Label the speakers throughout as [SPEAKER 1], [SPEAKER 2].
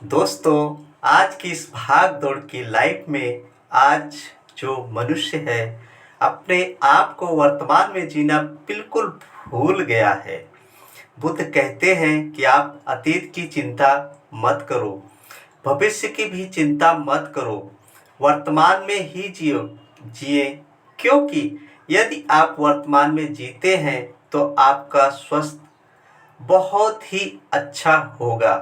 [SPEAKER 1] दोस्तों, आज की इस भाग दौड़ की लाइफ में आज जो मनुष्य है अपने आप को वर्तमान में जीना बिल्कुल भूल गया है। बुद्ध कहते हैं कि आप अतीत की चिंता मत करो, भविष्य की भी चिंता मत करो, वर्तमान में ही जिए, क्योंकि यदि आप वर्तमान में जीते हैं तो आपका स्वास्थ्य बहुत ही अच्छा होगा।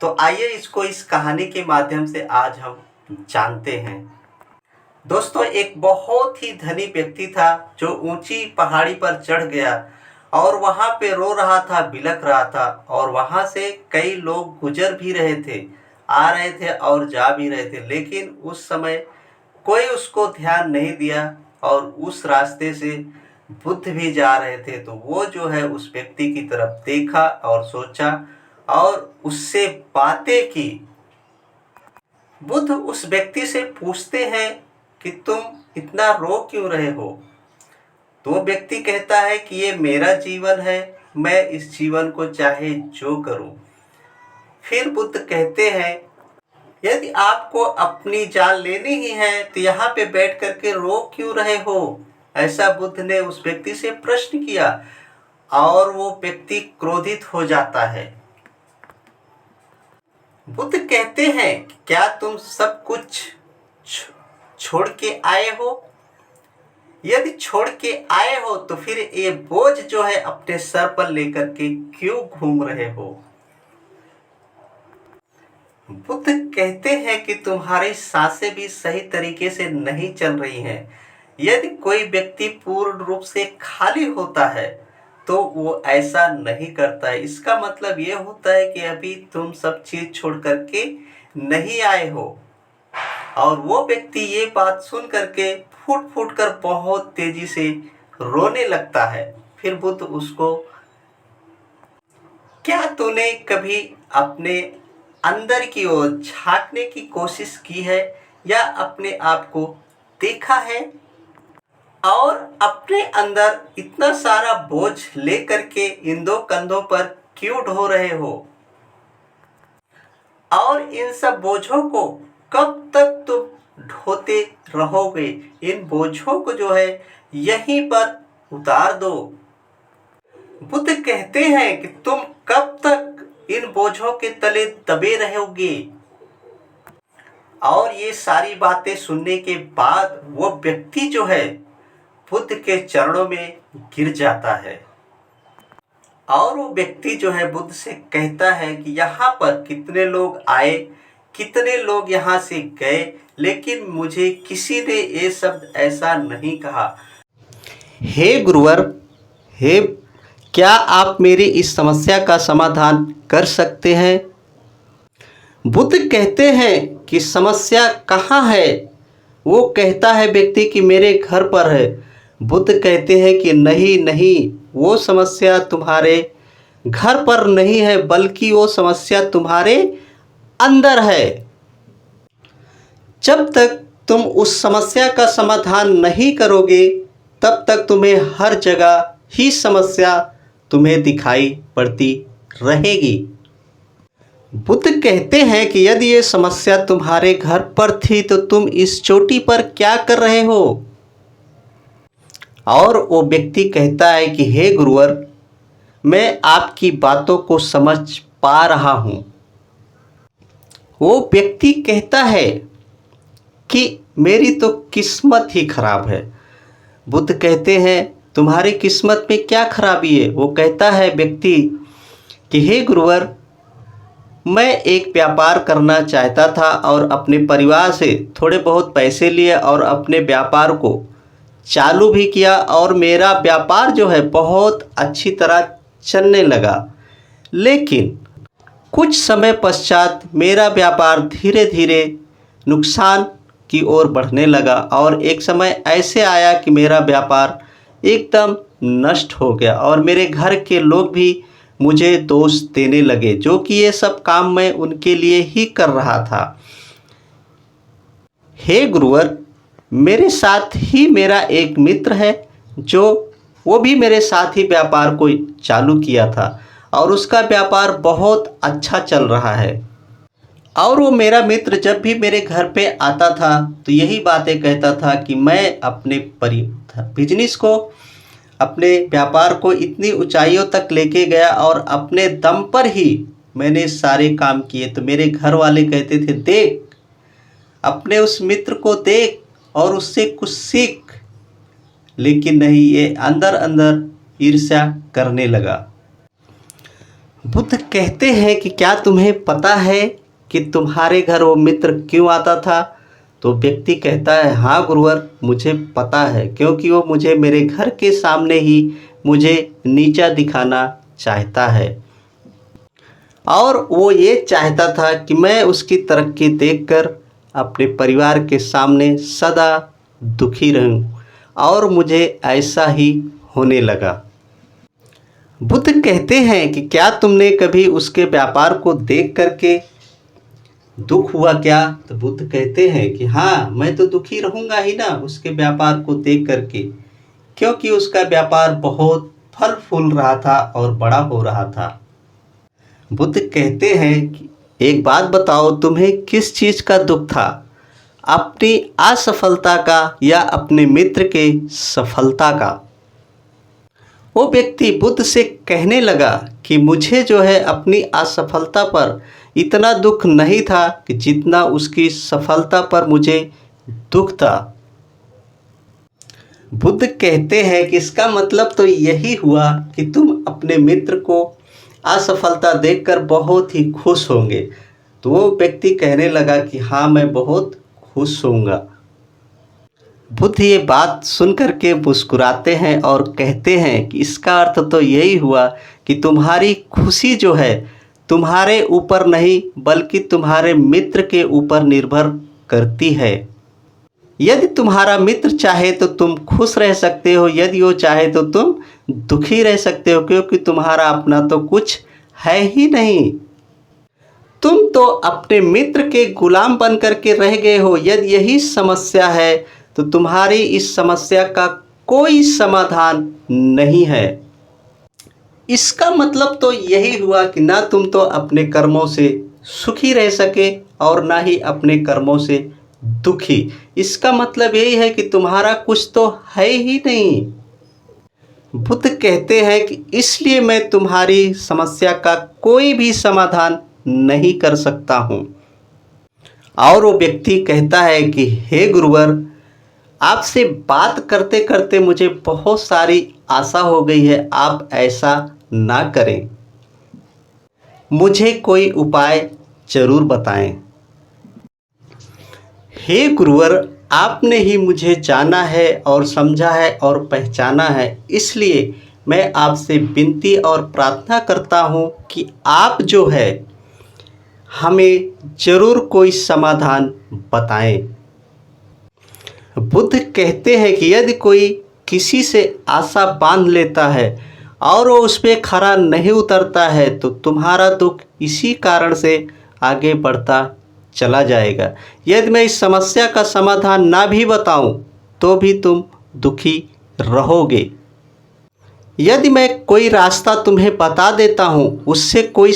[SPEAKER 1] तो आइए इसको इस कहानी के माध्यम से आज हम जानते हैं। दोस्तों, एक बहुत ही धनी व्यक्ति था जो ऊंची पहाड़ी पर चढ़ गया और वहां पे रो रहा था, बिलख रहा था, और वहां से कई लोग गुजर भी रहे थे, आ रहे थे और जा भी रहे थे, लेकिन उस समय कोई उसको ध्यान नहीं दिया। और उस रास्ते से बुद्ध भी जा रहे थे, तो वो जो है उस व्यक्ति की तरफ देखा और सोचा और उससे बातें की। बुद्ध उस व्यक्ति से पूछते हैं कि तुम इतना रो क्यों रहे हो। तो वो व्यक्ति कहता है कि ये मेरा जीवन है, मैं इस जीवन को चाहे जो करूं। फिर बुद्ध कहते हैं, यदि आपको अपनी जान लेनी ही है तो यहाँ पे बैठ करके रो क्यों रहे हो। ऐसा बुद्ध ने उस व्यक्ति से प्रश्न किया और वो व्यक्ति क्रोधित हो जाता है। बुद्ध कहते हैं, क्या तुम सब कुछ छोड़ के आए हो? यदि छोड़ के आए हो तो फिर ये बोझ जो है अपने सर पर लेकर के क्यों घूम रहे हो? बुद्ध कहते हैं कि तुम्हारी सांसें भी सही तरीके से नहीं चल रही हैं। यदि कोई व्यक्ति पूर्ण रूप से खाली होता है तो वो ऐसा नहीं करता है। इसका मतलब ये होता है कि अभी तुम सब चीज छोड़ करके नहीं आए हो। और वो व्यक्ति ये बात सुन करके फूट फूट कर बहुत तेजी से रोने लगता है। फिर बुद्ध उसको, क्या तूने कभी अपने अंदर की ओर झांकने की कोशिश की है या अपने आप को देखा है और अपने अंदर इतना सारा बोझ लेकर के इन दो कंधों पर क्यों ढो रहे हो? और इन सब बोझों को कब तक तुम ढोते रहोगे? इन बोझों को जो है यहीं पर उतार दो। बुद्ध कहते हैं कि तुम कब तक इन बोझों के तले दबे रहोगे? और ये सारी बातें सुनने के बाद वो व्यक्ति जो है बुद्ध के चरणों में गिर जाता है। और वो व्यक्ति जो है बुद्ध से कहता है कि यहाँ पर कितने लोग आए, कितने लोग यहाँ से गए, लेकिन मुझे किसी ने ये शब्द ऐसा नहीं कहा, हे गुरुवर, हे क्या आप मेरी इस समस्या का समाधान कर सकते हैं? बुद्ध कहते हैं कि समस्या कहाँ है? वो कहता है व्यक्ति कि मेरे घर पर है। बुद्ध कहते हैं कि नहीं नहीं, वो समस्या तुम्हारे घर पर नहीं है, बल्कि वो समस्या तुम्हारे अंदर है। जब तक तुम उस समस्या का समाधान नहीं करोगे तब तक तुम्हें हर जगह ही समस्या तुम्हें दिखाई पड़ती रहेगी। बुद्ध कहते हैं कि यदि ये समस्या तुम्हारे घर पर थी तो तुम इस चोटी पर क्या कर रहे हो? और वो व्यक्ति कहता है कि हे गुरुवर, मैं आपकी बातों को समझ पा रहा हूँ। वो व्यक्ति कहता है कि मेरी तो किस्मत ही खराब है। बुद्ध कहते हैं, तुम्हारी किस्मत में क्या खराबी है? वो कहता है व्यक्ति कि हे गुरुवर, मैं एक व्यापार करना चाहता था और अपने परिवार से थोड़े बहुत पैसे लिए और अपने व्यापार को चालू भी किया और मेरा व्यापार जो है बहुत अच्छी तरह चलने लगा। लेकिन कुछ समय पश्चात मेरा व्यापार धीरे धीरे नुकसान की ओर बढ़ने लगा और एक समय ऐसे आया कि मेरा व्यापार एकदम नष्ट हो गया और मेरे घर के लोग भी मुझे दोष देने लगे, जो कि ये सब काम मैं उनके लिए ही कर रहा था। हे गुरुवर, मेरे साथ ही मेरा एक मित्र है जो वो भी मेरे साथ ही व्यापार को चालू किया था और उसका व्यापार बहुत अच्छा चल रहा है। और वो मेरा मित्र जब भी मेरे घर पे आता था तो यही बातें कहता था कि मैं अपने बिजनेस को, अपने व्यापार को इतनी ऊंचाइयों तक लेके गया और अपने दम पर ही मैंने सारे काम किए। तो मेरे घर वाले कहते थे, देख अपने उस मित्र को देख और उससे कुछ सीख। लेकिन नहीं, ये अंदर अंदर ईर्ष्या करने लगा। बुद्ध कहते हैं कि क्या तुम्हें पता है कि तुम्हारे घर वो मित्र क्यों आता था? तो व्यक्ति कहता है, हाँ गुरुवर, मुझे पता है, क्योंकि वो मुझे मेरे घर के सामने ही मुझे नीचा दिखाना चाहता है और वो ये चाहता था कि मैं उसकी तरक्की देखकर अपने परिवार के सामने सदा दुखी रहूं, और मुझे ऐसा ही होने लगा। बुद्ध कहते हैं कि क्या तुमने कभी उसके व्यापार को देख करके दुख हुआ क्या? तो बुद्ध कहते हैं कि हाँ, मैं तो दुखी रहूँगा ही ना उसके व्यापार को देख करके, क्योंकि उसका व्यापार बहुत फल फूल रहा था और बड़ा हो रहा था। बुद्ध कहते हैं कि एक बात बताओ, तुम्हें किस चीज़ का दुख था? अपनी असफलता का या अपने मित्र के सफलता का? वो व्यक्ति बुद्ध से कहने लगा कि मुझे जो है अपनी असफलता पर इतना दुख नहीं था कि जितना उसकी सफलता पर मुझे दुख था। बुद्ध कहते हैं कि इसका मतलब तो यही हुआ कि तुम अपने मित्र को असफलता देखकर बहुत ही खुश होंगे। तो वो व्यक्ति कहने लगा कि हाँ, मैं बहुत खुश होऊंगा। बुद्ध ये बात सुन करके मुस्कुराते हैं और कहते हैं कि इसका अर्थ तो यही हुआ कि तुम्हारी खुशी जो है तुम्हारे ऊपर नहीं बल्कि तुम्हारे मित्र के ऊपर निर्भर करती है। यदि तुम्हारा मित्र चाहे तो तुम खुश रह सकते हो, यदि वो चाहे तो तुम दुखी रह सकते हो, क्योंकि तुम्हारा अपना तो कुछ है ही नहीं। तुम तो अपने मित्र के गुलाम बन करके रह गए हो। यदि यही समस्या है तो तुम्हारी इस समस्या का कोई समाधान नहीं है। इसका मतलब तो यही हुआ कि ना तुम तो अपने कर्मों से सुखी रह सके और ना ही अपने कर्मों से दुखी। इसका मतलब यही है कि तुम्हारा कुछ तो है ही नहीं। बुद्ध कहते हैं कि इसलिए मैं तुम्हारी समस्या का कोई भी समाधान नहीं कर सकता हूँ। और वो व्यक्ति कहता है कि हे गुरुवर, आपसे बात करते करते मुझे बहुत सारी आशा हो गई है, आप ऐसा ना करें, मुझे कोई उपाय जरूर बताएं। हे गुरुवर, आपने ही मुझे जाना है और समझा है और पहचाना है, इसलिए मैं आपसे विनती और प्रार्थना करता हूँ कि आप जो है हमें जरूर कोई समाधान बताएं। बुद्ध कहते हैं कि यदि कोई किसी से आशा बांध लेता है और वो उस पर खरा नहीं उतरता है तो तुम्हारा दुख इसी कारण से आगे बढ़ता चला जाएगा। यदि मैं इस समस्या का समाधान ना भी बताऊं तो भी तुम दुखी रहोगे। यदि मैं कोई रास्ता तुम्हें बता देता हूं, उससे कोई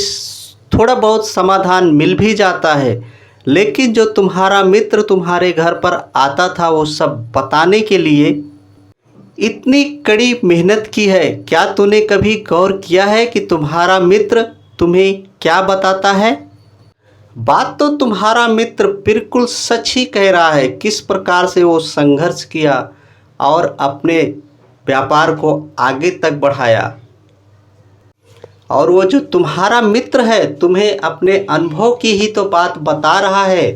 [SPEAKER 1] थोड़ा बहुत समाधान मिल भी जाता है, लेकिन जो तुम्हारा मित्र तुम्हारे घर पर आता था वो सब बताने के लिए इतनी कड़ी मेहनत की है, क्या तूने कभी गौर किया है कि तुम्हारा मित्र तुम्हें क्या बताता है? बात तो तुम्हारा मित्र बिल्कुल सच ही कह रहा है। किस प्रकार से वो संघर्ष किया और अपने व्यापार को आगे तक बढ़ाया। और वो जो तुम्हारा मित्र है तुम्हें अपने अनुभव की ही तो बात बता रहा है।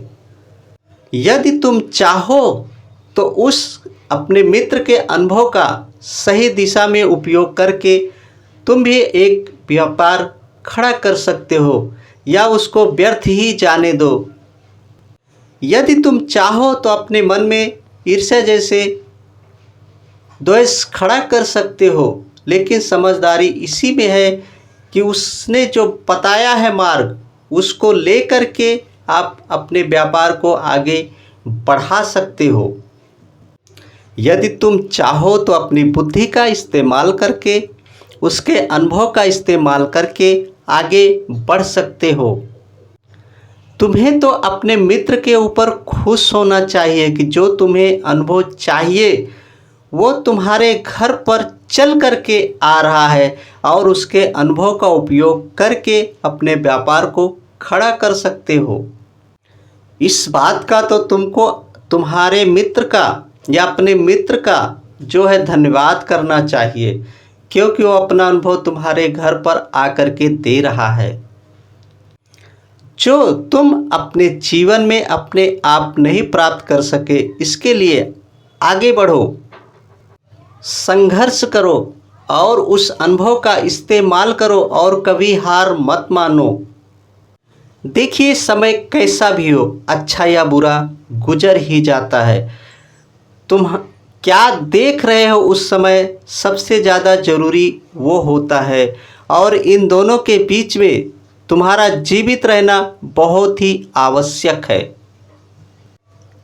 [SPEAKER 1] यदि तुम चाहो तो उस अपने मित्र के अनुभव का सही दिशा में उपयोग करके तुम भी एक व्यापार खड़ा कर सकते हो या उसको व्यर्थ ही जाने दो। यदि तुम चाहो तो अपने मन में ईर्ष्या जैसे द्वेष खड़ा कर सकते हो, लेकिन समझदारी इसी में है कि उसने जो बताया है मार्ग उसको लेकर के आप अपने व्यापार को आगे बढ़ा सकते हो। यदि तुम चाहो तो अपनी बुद्धि का इस्तेमाल करके, उसके अनुभव का इस्तेमाल करके आगे बढ़ सकते हो। तुम्हें तो अपने मित्र के ऊपर खुश होना चाहिए कि जो तुम्हें अनुभव चाहिए वो तुम्हारे घर पर चल करके आ रहा है और उसके अनुभव का उपयोग करके अपने व्यापार को खड़ा कर सकते हो। इस बात का तो तुमको तुम्हारे मित्र का या अपने मित्र का जो है धन्यवाद करना चाहिए, क्योंकि वो अपना अनुभव तुम्हारे घर पर आकर के दे रहा है। जो तुम अपने जीवन में अपने आप नहीं प्राप्त कर सके, इसके लिए आगे बढ़ो, संघर्ष करो और उस अनुभव का इस्तेमाल करो और कभी हार मत मानो। देखिए, समय कैसा भी हो, अच्छा या बुरा, गुजर ही जाता है। तुम क्या देख रहे हो उस समय सबसे ज़्यादा ज़रूरी वो होता है, और इन दोनों के बीच में तुम्हारा जीवित रहना बहुत ही आवश्यक है।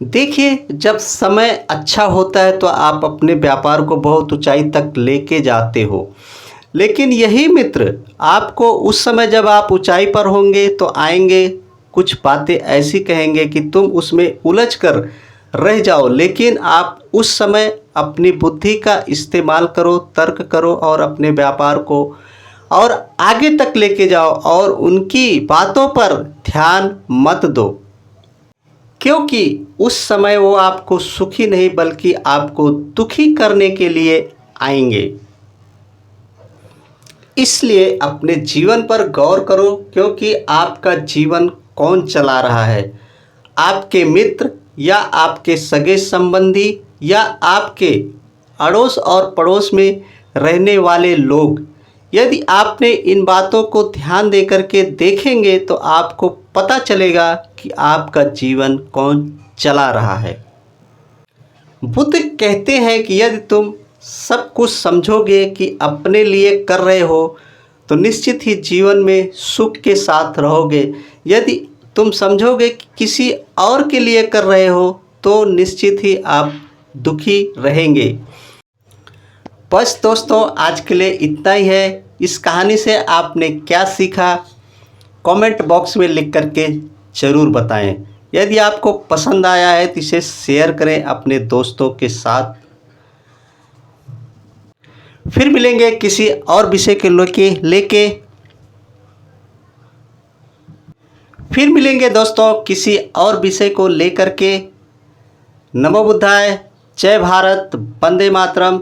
[SPEAKER 1] देखिए, जब समय अच्छा होता है तो आप अपने व्यापार को बहुत ऊंचाई तक लेके जाते हो, लेकिन यही मित्र आपको उस समय जब आप ऊंचाई पर होंगे तो आएंगे, कुछ बातें ऐसी कहेंगे कि तुम उसमें उलझ कर रह जाओ। लेकिन आप उस समय अपनी बुद्धि का इस्तेमाल करो, तर्क करो और अपने व्यापार को और आगे तक लेके जाओ और उनकी बातों पर ध्यान मत दो, क्योंकि उस समय वो आपको सुखी नहीं बल्कि आपको दुखी करने के लिए आएंगे। इसलिए अपने जीवन पर गौर करो, क्योंकि आपका जीवन कौन चला रहा है, आपके मित्र या आपके सगे संबंधी या आपके अड़ोस और पड़ोस में रहने वाले लोग। यदि आपने इन बातों को ध्यान दे करके देखेंगे तो आपको पता चलेगा कि आपका जीवन कौन चला रहा है। बुद्ध कहते हैं कि यदि तुम सब कुछ समझोगे कि अपने लिए कर रहे हो तो निश्चित ही जीवन में सुख के साथ रहोगे। यदि तुम समझोगे कि किसी और के लिए कर रहे हो तो निश्चित ही आप दुखी रहेंगे। बस दोस्तों, आज के लिए इतना ही है। इस कहानी से आपने क्या सीखा, कमेंट बॉक्स में लिख करके ज़रूर बताएं। यदि आपको पसंद आया है तो इसे शेयर करें अपने दोस्तों के साथ। फिर मिलेंगे किसी और विषय के लेके फिर मिलेंगे दोस्तों किसी और विषय को लेकर के। नमो बुद्धाय, जय भारत, वंदे मातरम।